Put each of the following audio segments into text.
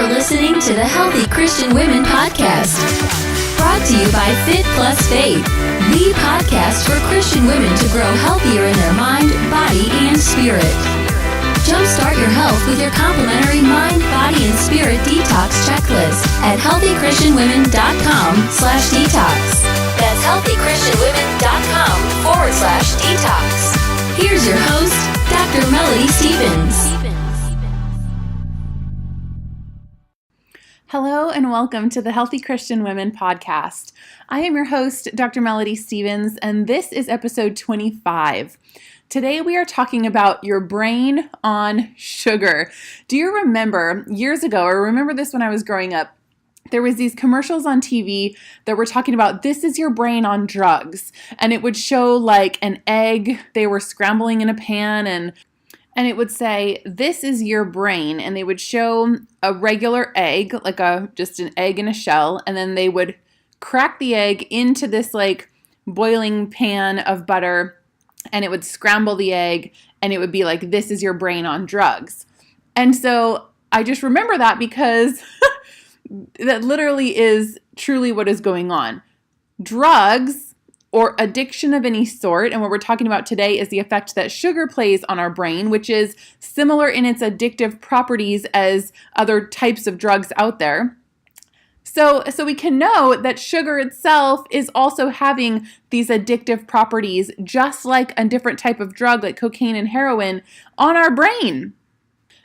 You're listening to the Healthy Christian Women Podcast, brought to you by Fit+Faith, the podcast for Christian women to grow healthier in their mind, body, and spirit. Jumpstart your health with your complimentary mind, body, and spirit detox checklist at healthychristianwomen.com/detox. That's healthychristianwomen.com/detox. Here's your host, Dr. Melody Stevens. Hello and welcome to the Healthy Christian Women Podcast. I am your host, Dr. Melody Stevens, and this is episode 25. Today we are talking about your brain on sugar. Do you remember years ago, or remember this when I was growing up, there was these commercials on TV that were talking about this is your brain on drugs. And it would show like an egg they were scrambling in a pan and it would say, this is your brain. And they would show a regular egg, like just an egg in a shell. And then they would crack the egg into this like boiling pan of butter. And it would scramble the egg. And it would be like, this is your brain on drugs. And so I just remember that because that literally is truly what is going on. Drugs or addiction of any sort, and what we're talking about today is the effect that sugar plays on our brain, which is similar in its addictive properties as other types of drugs out there. So we can know that sugar itself is also having these addictive properties, just like a different type of drug like cocaine and heroin, on our brain.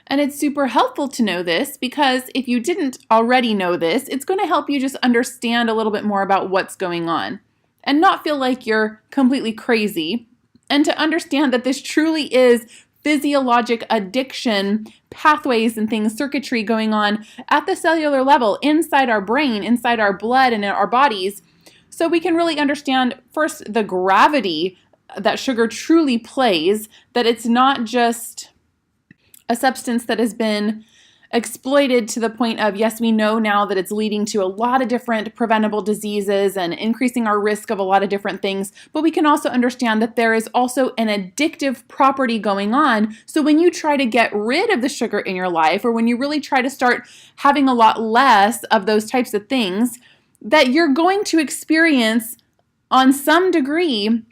And it's super helpful to know this because if you didn't already know this, it's going to help you just understand a little bit more about what's going on and not feel like you're completely crazy, and to understand that this truly is physiologic addiction pathways and things, circuitry going on at the cellular level inside our brain, inside our blood, and in our bodies, so we can really understand first the gravity that sugar truly plays, that it's not just a substance that has been exploited to the point of, yes, we know now that it's leading to a lot of different preventable diseases and increasing our risk of a lot of different things, but we can also understand that there is also an addictive property going on. So when you try to get rid of the sugar in your life, or when you really try to start having a lot less of those types of things, that you're going to experience on some degree,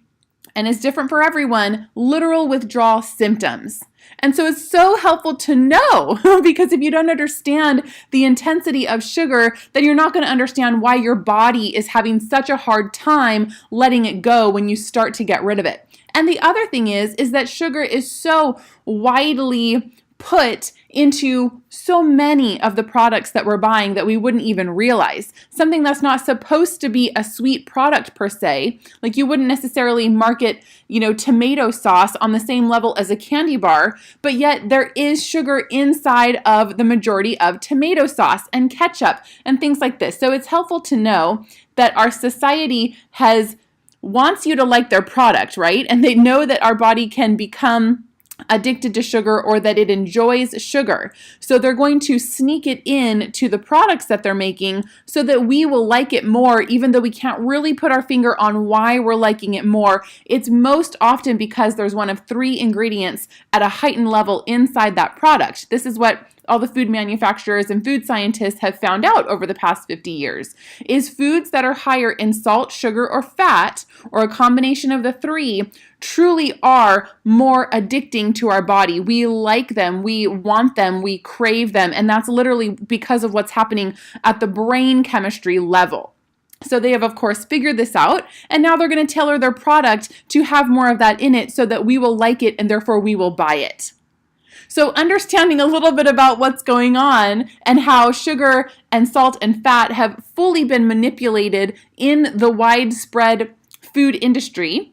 and it's different for everyone, literal withdrawal symptoms. And so it's so helpful to know because if you don't understand the intensity of sugar, then you're not going to understand why your body is having such a hard time letting it go when you start to get rid of it. And the other thing is that sugar is so widely put into so many of the products that we're buying that we wouldn't even realize. Something that's not supposed to be a sweet product per se, like you wouldn't necessarily market, tomato sauce on the same level as a candy bar, but yet there is sugar inside of the majority of tomato sauce and ketchup and things like this. So it's helpful to know that our society wants you to like their product, right? And they know that our body can become addicted to sugar or that it enjoys sugar. So they're going to sneak it in to the products that they're making so that we will like it more, even though we can't really put our finger on why we're liking it more. It's most often because there's one of three ingredients at a heightened level inside that product. This is what all the food manufacturers and food scientists have found out over the past 50 years, is foods that are higher in salt, sugar, or fat, or a combination of the three, truly are more addicting to our body. We like them, we want them, we crave them, and that's literally because of what's happening at the brain chemistry level. So they have, of course, figured this out, and now they're going to tailor their product to have more of that in it so that we will like it and therefore we will buy it. So understanding a little bit about what's going on and how sugar and salt and fat have fully been manipulated in the widespread food industry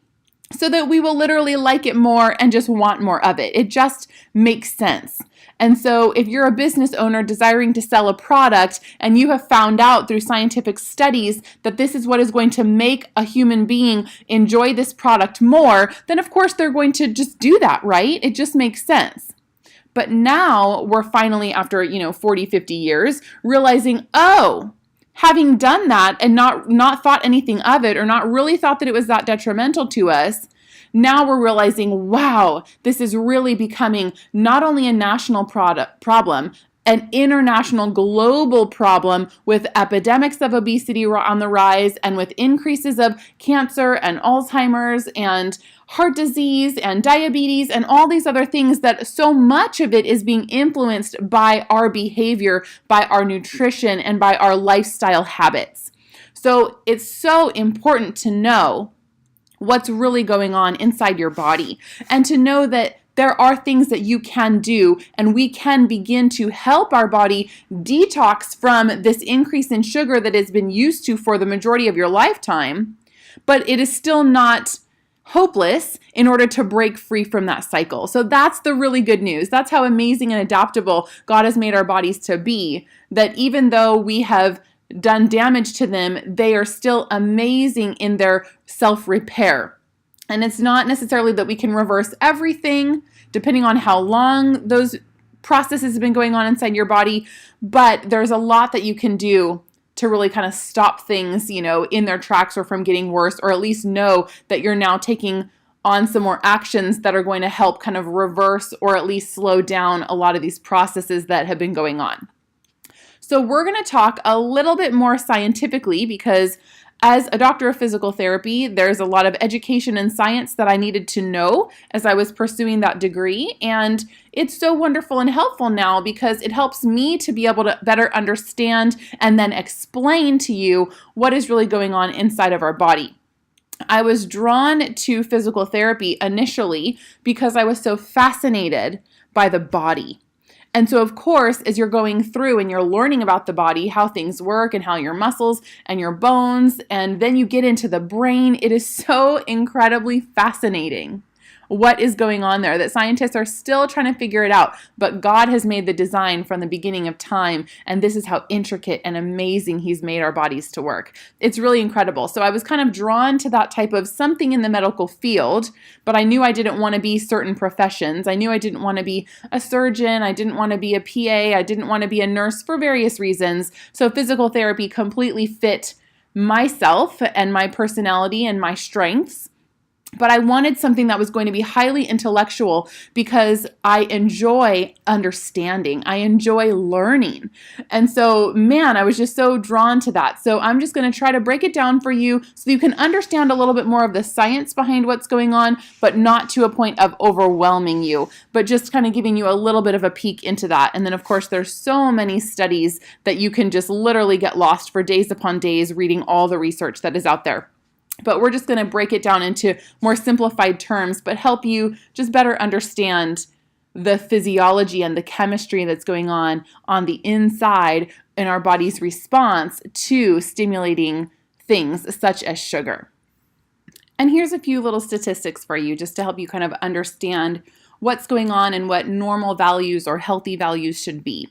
so that we will literally like it more and just want more of it. It just makes sense. And so if you're a business owner desiring to sell a product and you have found out through scientific studies that this is what is going to make a human being enjoy this product more, then of course they're going to just do that, right? It just makes sense. But now we're finally, after 40, 50 years, realizing, having done that and not thought anything of it, or not really thought that it was that detrimental to us, now we're realizing, wow, this is really becoming not only a national problem, an international global problem with epidemics of obesity on the rise and with increases of cancer and Alzheimer's and heart disease and diabetes and all these other things, that so much of it is being influenced by our behavior, by our nutrition, and by our lifestyle habits. So it's so important to know what's really going on inside your body and to know that there are things that you can do, and we can begin to help our body detox from this increase in sugar that has been used to for the majority of your lifetime, but it is still not hopeless in order to break free from that cycle. So that's the really good news. That's how amazing and adaptable God has made our bodies to be, that even though we have done damage to them, they are still amazing in their self-repair. And it's not necessarily that we can reverse everything, depending on how long those processes have been going on inside your body, but there's a lot that you can do to really kind of stop things, in their tracks or from getting worse, or at least know that you're now taking on some more actions that are going to help kind of reverse or at least slow down a lot of these processes that have been going on. So we're going to talk a little bit more scientifically, because as a doctor of physical therapy, there's a lot of education and science that I needed to know as I was pursuing that degree. And it's so wonderful and helpful now because it helps me to be able to better understand and then explain to you what is really going on inside of our body. I was drawn to physical therapy initially because I was so fascinated by the body. And so, of course, as you're going through and you're learning about the body, how things work and how your muscles and your bones, and then you get into the brain, it is so incredibly fascinating what is going on there, that scientists are still trying to figure it out. But God has made the design from the beginning of time, and this is how intricate and amazing He's made our bodies to work. It's really incredible. So I was kind of drawn to that type of something in the medical field, but I knew I didn't want to be certain professions. I knew I didn't want to be a surgeon. I didn't want to be a PA. I didn't want to be a nurse for various reasons. So physical therapy completely fit myself and my personality and my strengths. But I wanted something that was going to be highly intellectual because I enjoy understanding. I enjoy learning. And so, I was just so drawn to that. So I'm just going to try to break it down for you so you can understand a little bit more of the science behind what's going on, but not to a point of overwhelming you, but just kind of giving you a little bit of a peek into that. And then, of course, there's so many studies that you can just literally get lost for days upon days reading all the research that is out there. But we're just going to break it down into more simplified terms, but help you just better understand the physiology and the chemistry that's going on the inside in our body's response to stimulating things such as sugar. And here's a few little statistics for you just to help you kind of understand what's going on and what normal values or healthy values should be.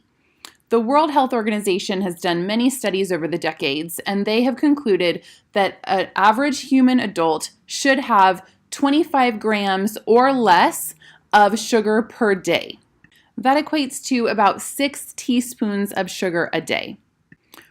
The World Health Organization has done many studies over the decades, and they have concluded that an average human adult should have 25 grams or less of sugar per day. That equates to about 6 teaspoons of sugar a day.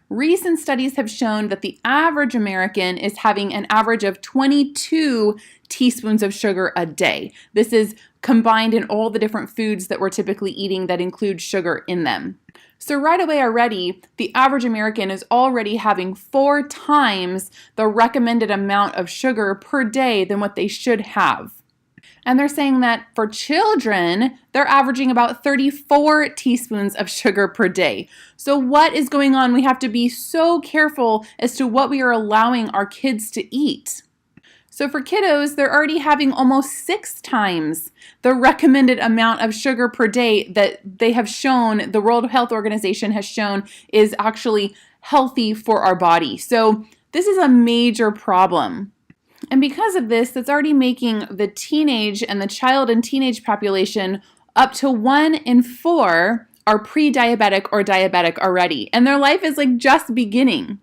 Recent studies have shown that the average American is having an average of 22 teaspoons of sugar a day. This is combined in all the different foods that we're typically eating that include sugar in them. So right away already, the average American is already having 4 times the recommended amount of sugar per day than what they should have. And they're saying that for children, they're averaging about 34 teaspoons of sugar per day. So what is going on? We have to be so careful as to what we are allowing our kids to eat. So for kiddos, they're already having almost 6 times the recommended amount of sugar per day that they have shown, the World Health Organization has shown is actually healthy for our body. So this is a major problem. And because of this, that's already making the teenage and the child and teenage population up to 1 in 4 are pre-diabetic or diabetic already. And their life is just beginning.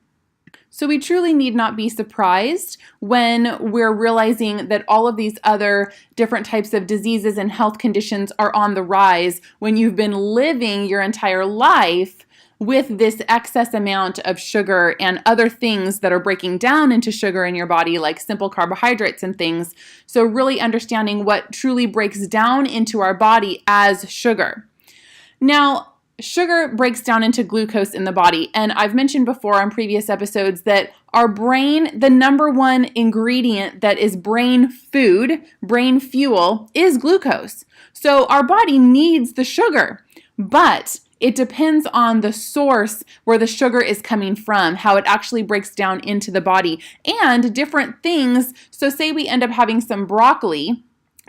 So we truly need not be surprised when we're realizing that all of these other different types of diseases and health conditions are on the rise when you've been living your entire life with this excess amount of sugar and other things that are breaking down into sugar in your body, like simple carbohydrates and things. So really understanding what truly breaks down into our body as sugar. Now, sugar breaks down into glucose in the body. And I've mentioned before on previous episodes that our brain, the number one ingredient that is brain food, brain fuel, is glucose. So our body needs the sugar, but it depends on the source where the sugar is coming from, how it actually breaks down into the body, and different things. So say we end up having some broccoli,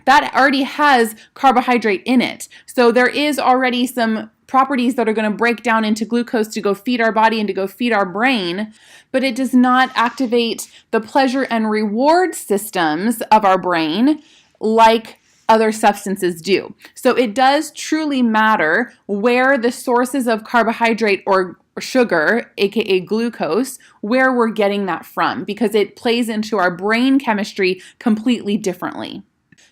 that already has carbohydrate in it. So there is already some properties that are going to break down into glucose to go feed our body and to go feed our brain, but it does not activate the pleasure and reward systems of our brain like other substances do. So it does truly matter where the sources of carbohydrate or sugar, aka glucose, where we're getting that from, because it plays into our brain chemistry completely differently.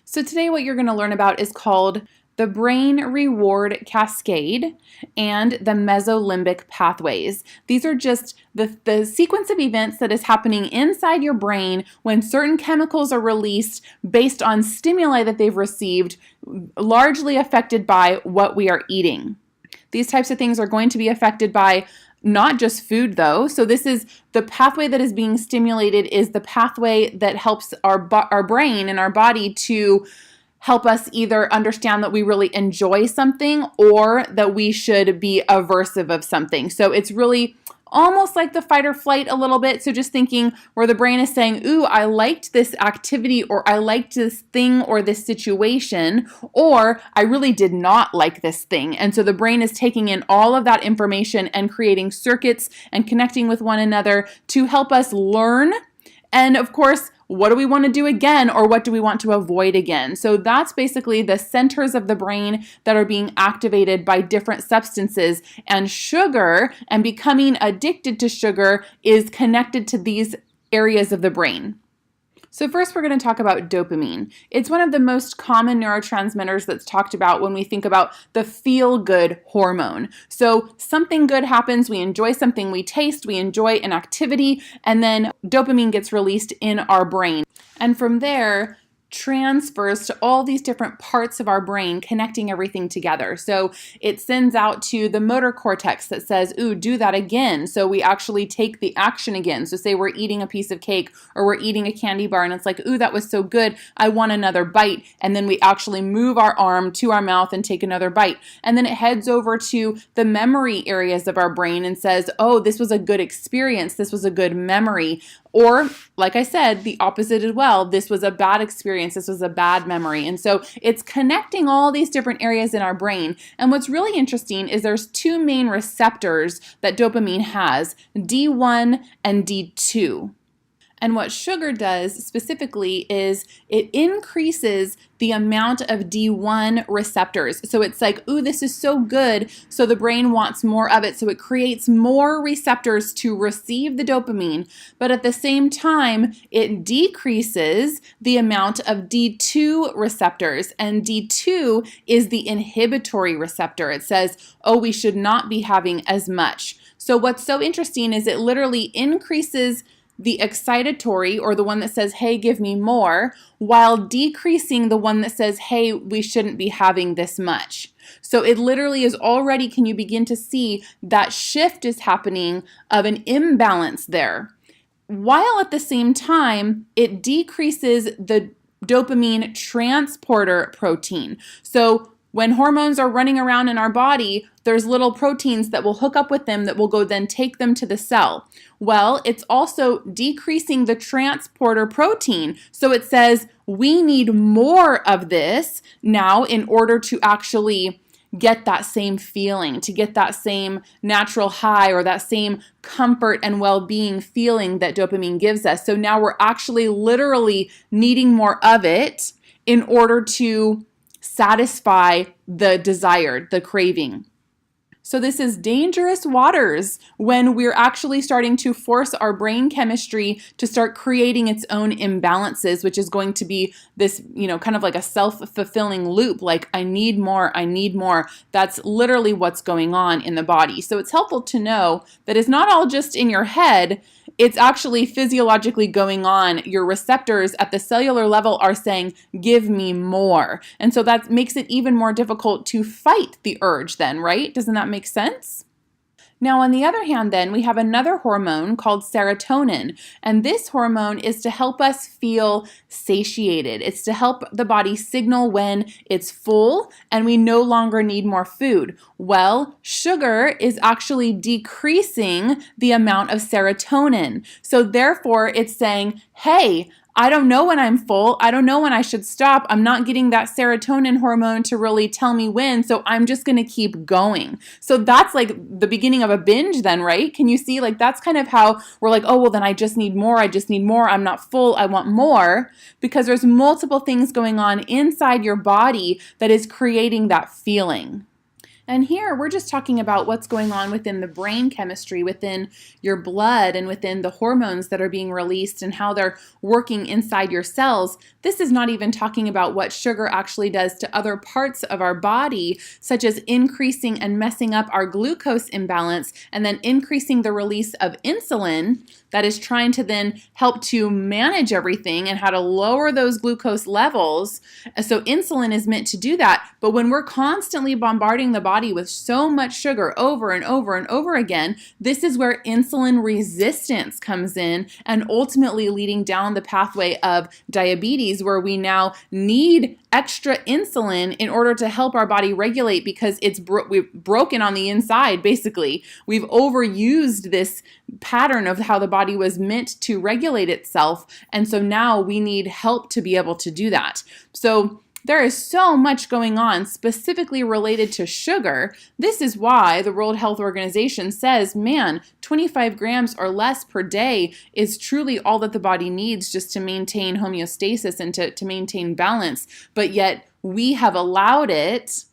So today what you're going to learn about is called the brain reward cascade and the mesolimbic pathways. These are just the sequence of events that is happening inside your brain when certain chemicals are released based on stimuli that they've received, largely affected by what we are eating. These types of things are going to be affected by not just food though. So this is the pathway that is being stimulated is the pathway that helps our brain and our body to help us either understand that we really enjoy something or that we should be aversive of something. So it's really almost like the fight or flight a little bit. So just thinking where the brain is saying, ooh, I liked this activity, or I liked this thing or this situation, or I really did not like this thing. And so the brain is taking in all of that information and creating circuits and connecting with one another to help us learn. And of course, what do we want to do again, or what do we want to avoid again? So that's basically the centers of the brain that are being activated by different substances, and sugar and becoming addicted to sugar is connected to these areas of the brain. So first we're going to talk about dopamine. It's one of the most common neurotransmitters that's talked about when we think about the feel-good hormone. So something good happens, we enjoy something we taste, we enjoy an activity, and then dopamine gets released in our brain. And from there, transfers to all these different parts of our brain, connecting everything together. So it sends out to the motor cortex that says, ooh, do that again. So we actually take the action again. So say we're eating a piece of cake or we're eating a candy bar and it's like, ooh, that was so good, I want another bite. And then we actually move our arm to our mouth and take another bite. And then it heads over to the memory areas of our brain and says, oh, this was a good experience, this was a good memory. Or, like I said, the opposite as well. This was a bad experience. This was a bad memory. And so it's connecting all these different areas in our brain. And what's really interesting is there's two main receptors that dopamine has, D1 and D2. And what sugar does specifically is it increases the amount of D1 receptors. So it's like, ooh, this is so good. So the brain wants more of it. So it creates more receptors to receive the dopamine. But at the same time, it decreases the amount of D2 receptors. And D2 is the inhibitory receptor. It says, oh, we should not be having as much. So what's so interesting is it literally increases the excitatory, or the one that says, hey, give me more, while decreasing the one that says, hey, we shouldn't be having this much. So it literally is already, can you begin to see that shift is happening of an imbalance there? While at the same time, it decreases the dopamine transporter protein. So when hormones are running around in our body, there's little proteins that will hook up with them that will go then take them to the cell. Well, it's also decreasing the transporter protein. So it says we need more of this now in order to actually get that same feeling, to get that same natural high or that same comfort and well-being feeling that dopamine gives us. So now we're actually literally needing more of it in order to satisfy the desire, the craving. So this is dangerous waters when we're actually starting to force our brain chemistry to start creating its own imbalances, which is going to be this, kind of like a self-fulfilling loop, like I need more, I need more. That's literally what's going on in the body. So it's helpful to know that it's not all just in your head. it's actually physiologically going on. Your receptors at the cellular level are saying, give me more. And so that makes it even more difficult to fight the urge then, right? Doesn't that make sense? Now, on the other hand, then, we have another hormone called serotonin, and this hormone is to help us feel satiated. It's to help the body signal when it's full and we no longer need more food. Well, sugar is actually decreasing the amount of serotonin. So therefore, it's saying, hey, I don't know when I'm full. I don't know when I should stop. I'm not getting that serotonin hormone to really tell me when, so I'm just going to keep going. So that's like the beginning of a binge then, right? Can you see? Like that's kind of how we're like, oh, well, then I just need more. I just need more. I'm not full. I want more, because there's multiple things going on inside your body that is creating that feeling. And here we're just talking about what's going on within the brain chemistry, within your blood, and within the hormones that are being released and how they're working inside your cells. This is not even talking about what sugar actually does to other parts of our body, such as increasing and messing up our glucose imbalance and then increasing the release of insulin that is trying to then help to manage everything and how to lower those glucose levels. So insulin is meant to do that. But when we're constantly bombarding the body with so much sugar over and over and over again, this is where insulin resistance comes in, and ultimately leading down the pathway of diabetes, where we now need extra insulin in order to help our body regulate, because we've broken on the inside, basically. We've overused this pattern of how the body was meant to regulate itself, and so now we need help to be able to do that. So there is so much going on specifically related to sugar. This is why the World Health Organization says, man, 25 grams or less per day is truly all that the body needs just to maintain homeostasis and to maintain balance. But yet we have allowed it,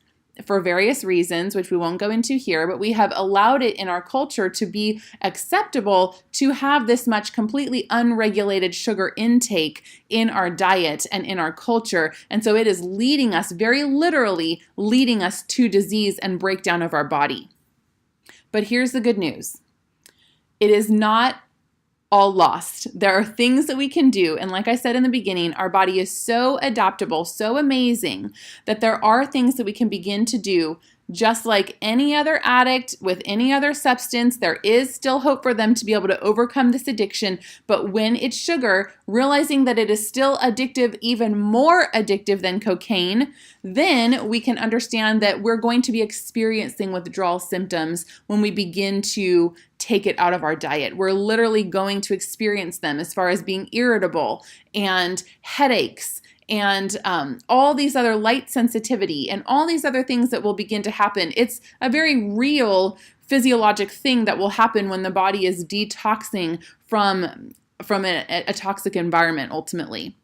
for various reasons, which we won't go into here, but we have allowed it in our culture to be acceptable to have this much completely unregulated sugar intake in our diet and in our culture. And so it is leading us, very literally leading us to disease and breakdown of our body. But here's the good news. It is not all lost. There are things that we can do. And like I said in the beginning, our body is so adaptable, so amazing, that there are things that we can begin to do. Just like any other addict with any other substance, there is still hope for them to be able to overcome this addiction. But when it's sugar, realizing that it is still addictive, even more addictive than cocaine, then we can understand that we're going to be experiencing withdrawal symptoms when we begin to take it out of our diet. We're literally going to experience them as far as being irritable and headaches and all these other light sensitivity and all these other things that will begin to happen. It's a very real physiologic thing that will happen when the body is detoxing from a toxic environment ultimately.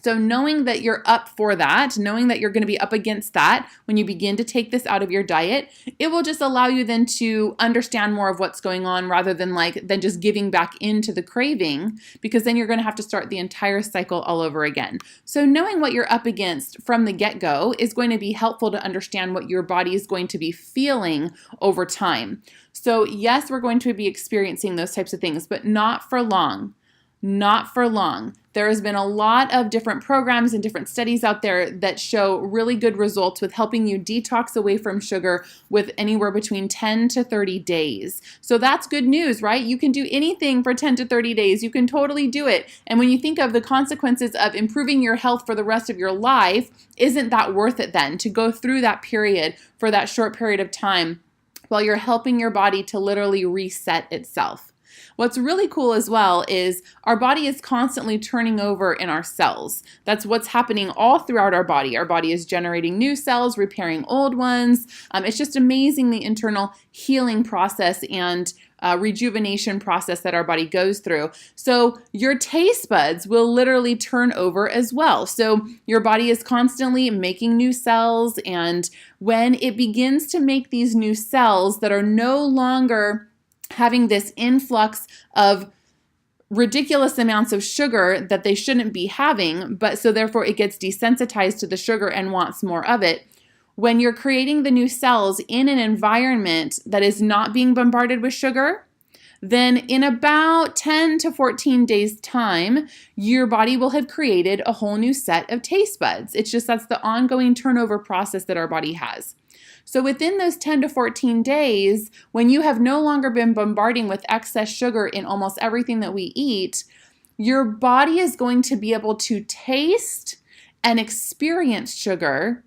So knowing that you're up for that, knowing that you're going to be up against that when you begin to take this out of your diet, it will just allow you then to understand more of what's going on rather than just giving back into the craving, because then you're going to have to start the entire cycle all over again. So knowing what you're up against from the get-go is going to be helpful to understand what your body is going to be feeling over time. So yes, we're going to be experiencing those types of things, but not for long. Not for long. There has been a lot of different programs and different studies out there that show really good results with helping you detox away from sugar with anywhere between 10 to 30 days. So that's good news, right? You can do anything for 10 to 30 days. You can totally do it. And when you think of the consequences of improving your health for the rest of your life, isn't that worth it then to go through that period for that short period of time while you're helping your body to literally reset itself? What's really cool as well is our body is constantly turning over in our cells. That's what's happening all throughout our body. Our body is generating new cells, repairing old ones. It's just amazing the internal healing process and rejuvenation process that our body goes through. So your taste buds will literally turn over as well. So your body is constantly making new cells, and when it begins to make these new cells that are no longer having this influx of ridiculous amounts of sugar that they shouldn't be having, but so therefore it gets desensitized to the sugar and wants more of it. When you're creating the new cells in an environment that is not being bombarded with sugar, then in about 10 to 14 days time, your body will have created a whole new set of taste buds. It's just that's the ongoing turnover process that our body has. So within those 10 to 14 days, when you have no longer been bombarding with excess sugar in almost everything that we eat, your body is going to be able to taste and experience sugar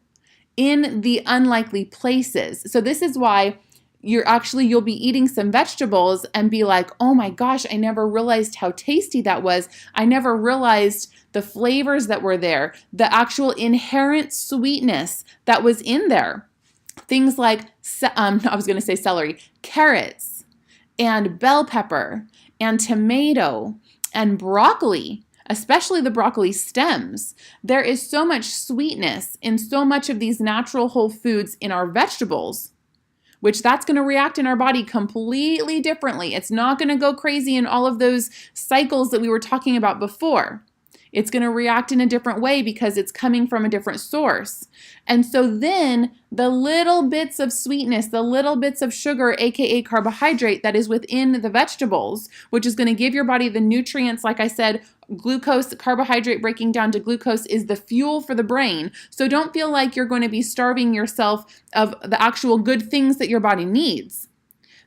in the unlikely places. So this is why you'll be eating some vegetables and be like, oh my gosh, I never realized how tasty that was. I never realized the flavors that were there, the actual inherent sweetness that was in there. Things like, celery, carrots, and bell pepper, and tomato, and broccoli, especially the broccoli stems. There is so much sweetness in so much of these natural whole foods in our vegetables, which that's going to react in our body completely differently. It's not going to go crazy in all of those cycles that we were talking about before. It's going to react in a different way because it's coming from a different source. And so then the little bits of sweetness, the little bits of sugar, aka carbohydrate that is within the vegetables, which is going to give your body the nutrients, like I said, glucose, carbohydrate breaking down to glucose is the fuel for the brain. So don't feel like you're going to be starving yourself of the actual good things that your body needs.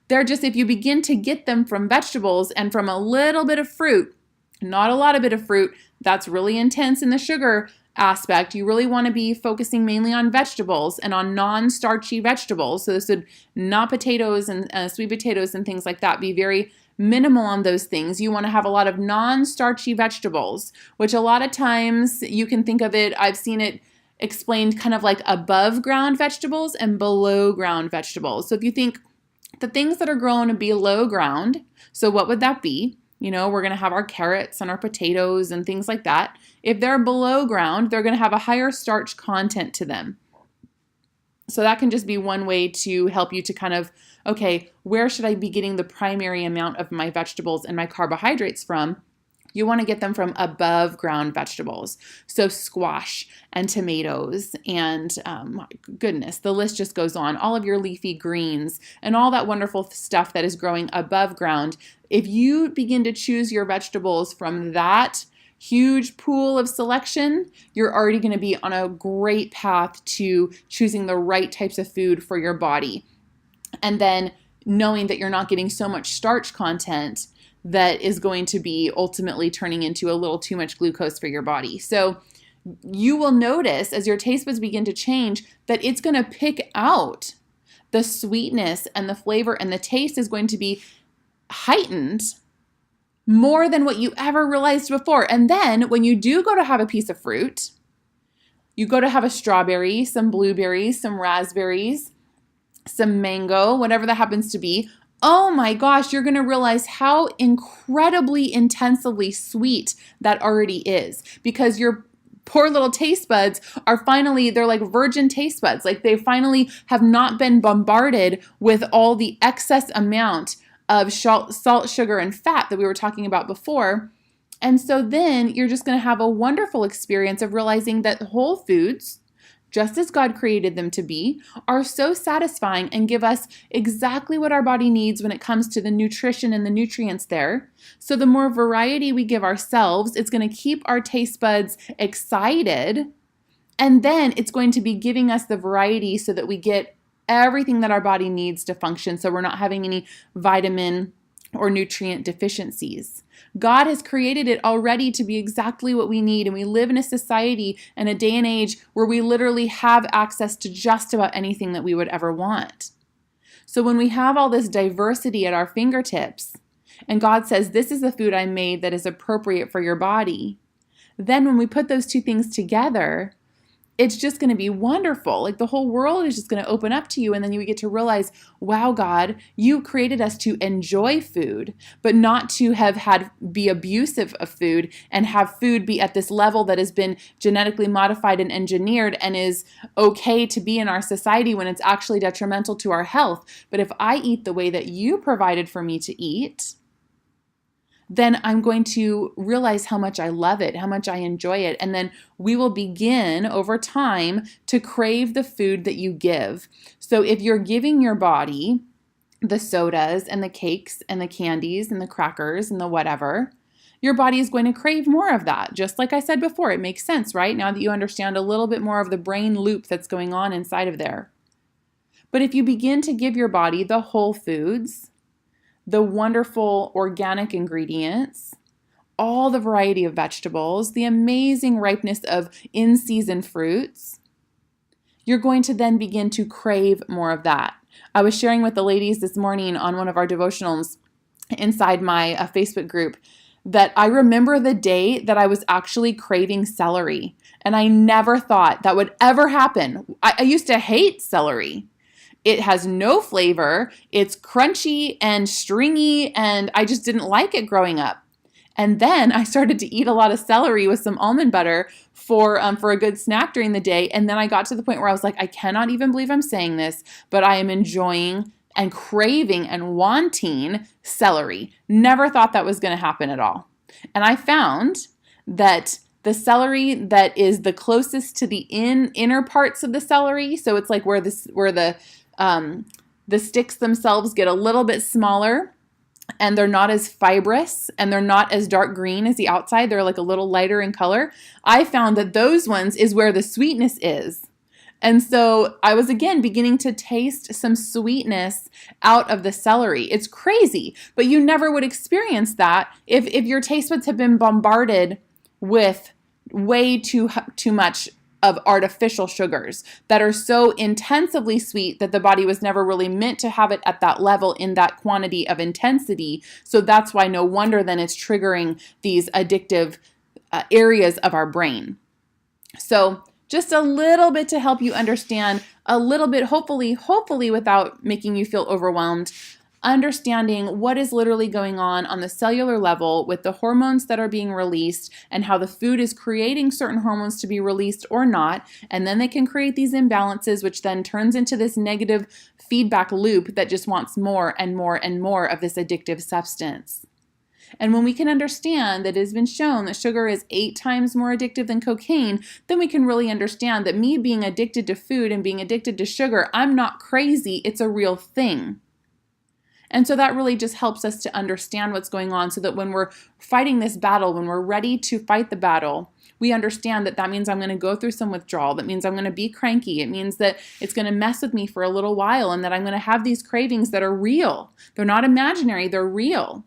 They're just, if you begin to get them from vegetables and from a little bit of fruit, not a lot of bit of fruit, that's really intense in the sugar aspect. You really want to be focusing mainly on vegetables and on non-starchy vegetables. So this would not potatoes and sweet potatoes and things like that. Be very minimal on those things. You want to have a lot of non-starchy vegetables, which a lot of times you can think of it, I've seen it explained kind of like above ground vegetables and below ground vegetables. So if you think the things that are grown below ground, so what would that be? You know, we're going to have our carrots and our potatoes and things like that. If they're below ground, they're going to have a higher starch content to them. So that can just be one way to help you to kind of, okay, where should I be getting the primary amount of my vegetables and my carbohydrates from? You want to get them from above ground vegetables. So squash and tomatoes and my goodness, the list just goes on. All of your leafy greens and all that wonderful stuff that is growing above ground. If you begin to choose your vegetables from that huge pool of selection, you're already going to be on a great path to choosing the right types of food for your body. And then knowing that you're not getting so much starch content that is going to be ultimately turning into a little too much glucose for your body. So you will notice as your taste buds begin to change that it's going to pick out the sweetness and the flavor, and the taste is going to be heightened more than what you ever realized before. And then when you do go to have a piece of fruit, you go to have a strawberry, some blueberries, some raspberries, some mango, whatever that happens to be, oh my gosh, you're going to realize how incredibly intensively sweet that already is, because your poor little taste buds are finally, they're like virgin taste buds. Like they finally have not been bombarded with all the excess amount of salt, sugar, and fat that we were talking about before. And so then you're just going to have a wonderful experience of realizing that whole foods, just as God created them to be, are so satisfying and give us exactly what our body needs when it comes to the nutrition and the nutrients there. So the more variety we give ourselves, it's going to keep our taste buds excited. And then it's going to be giving us the variety so that we get everything that our body needs to function. So we're not having any vitamin or nutrient deficiencies. God has created it already to be exactly what we need. And we live in a society and a day and age where we literally have access to just about anything that we would ever want. So when we have all this diversity at our fingertips, and God says, this is the food I made that is appropriate for your body, then when we put those two things together, it's just going to be wonderful. Like the whole world is just going to open up to you. And then you get to realize, wow, God, you created us to enjoy food, but not to be abusive of food and have food be at this level that has been genetically modified and engineered and is okay to be in our society when it's actually detrimental to our health. But if I eat the way that you provided for me to eat, then I'm going to realize how much I love it, how much I enjoy it. And then we will begin over time to crave the food that you give. So if you're giving your body the sodas and the cakes and the candies and the crackers and the whatever, your body is going to crave more of that. Just like I said before, it makes sense, right? Now that you understand a little bit more of the brain loop that's going on inside of there. But if you begin to give your body the whole foods, the wonderful organic ingredients, all the variety of vegetables, the amazing ripeness of in-season fruits, you're going to then begin to crave more of that. I was sharing with the ladies this morning on one of our devotionals inside my Facebook group that I remember the day that I was actually craving celery, and I never thought that would ever happen. I used to hate celery. It has no flavor, it's crunchy and stringy, and I just didn't like it growing up. And then I started to eat a lot of celery with some almond butter for a good snack during the day. And then I got to the point where I was like, I cannot even believe I'm saying this, but I am enjoying and craving and wanting celery. Never thought that was going to happen at all. And I found that the celery that is the closest to the inner parts of the celery, so it's like where the sticks themselves get a little bit smaller, and they're not as fibrous, and they're not as dark green as the outside. They're like a little lighter in color. I found that those ones is where the sweetness is. And so I was again beginning to taste some sweetness out of the celery. It's crazy, but you never would experience that if your taste buds have been bombarded with way too much of artificial sugars that are so intensively sweet that the body was never really meant to have it at that level in that quantity of intensity. So that's why no wonder then it's triggering these addictive areas of our brain. So just a little bit to help you understand a little bit, hopefully without making you feel overwhelmed, understanding what is literally going on the cellular level with the hormones that are being released and how the food is creating certain hormones to be released or not. And then they can create these imbalances, which then turns into this negative feedback loop that just wants more and more and more of this addictive substance. And when we can understand that it has been shown that sugar is 8 times more addictive than cocaine, then we can really understand that me being addicted to food and being addicted to sugar, I'm not crazy, it's a real thing. And so that really just helps us to understand what's going on so that when we're fighting this battle, when we're ready to fight the battle, we understand that that means I'm going to go through some withdrawal. That means I'm going to be cranky. It means that it's going to mess with me for a little while and that I'm going to have these cravings that are real. They're not imaginary, they're real.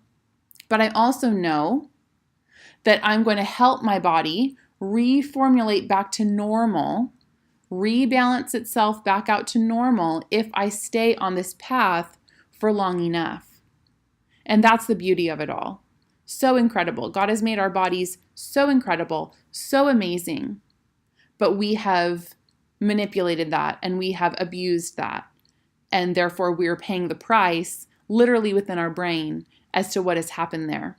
But I also know that I'm going to help my body reformulate back to normal, rebalance itself back out to normal if I stay on this path for long enough. And that's the beauty of it all. So incredible. God has made our bodies so incredible, so amazing. But we have manipulated that and we have abused that. And therefore we're paying the price literally within our brain as to what has happened there.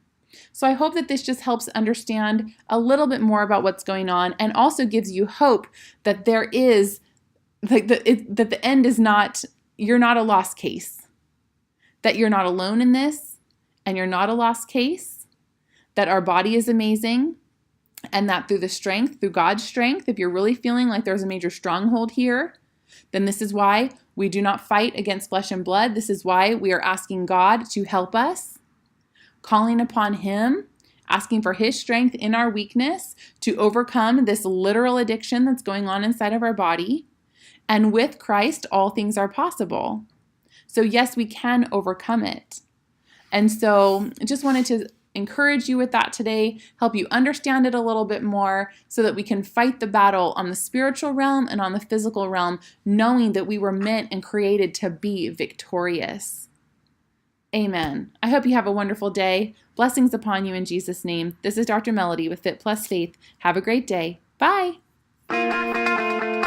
So I hope that this just helps understand a little bit more about what's going on and also gives you hope that there is, that the end is not, you're not a lost case. That you're not alone in this, and you're not a lost case, that our body is amazing, and that through God's strength, if you're really feeling like there's a major stronghold here, then this is why we do not fight against flesh and blood. This is why we are asking God to help us, calling upon Him, asking for His strength in our weakness to overcome this literal addiction that's going on inside of our body. And with Christ, all things are possible. So yes, we can overcome it. And so I just wanted to encourage you with that today, help you understand it a little bit more so that we can fight the battle on the spiritual realm and on the physical realm, knowing that we were meant and created to be victorious. Amen. I hope you have a wonderful day. Blessings upon you in Jesus' name. This is Dr. Melody with Fit+Faith. Have a great day. Bye.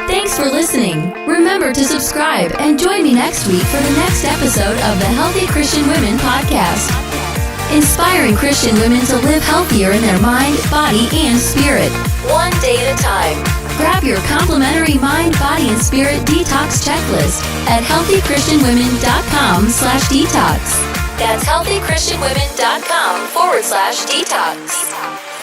Thanks for listening. Remember to subscribe and join me next week for the next episode of the Healthy Christian Women Podcast. Inspiring Christian women to live healthier in their mind, body, and spirit, one day at a time. Grab your complimentary mind, body, and spirit detox checklist at healthychristianwomen.com/detox. That's healthychristianwomen.com/detox.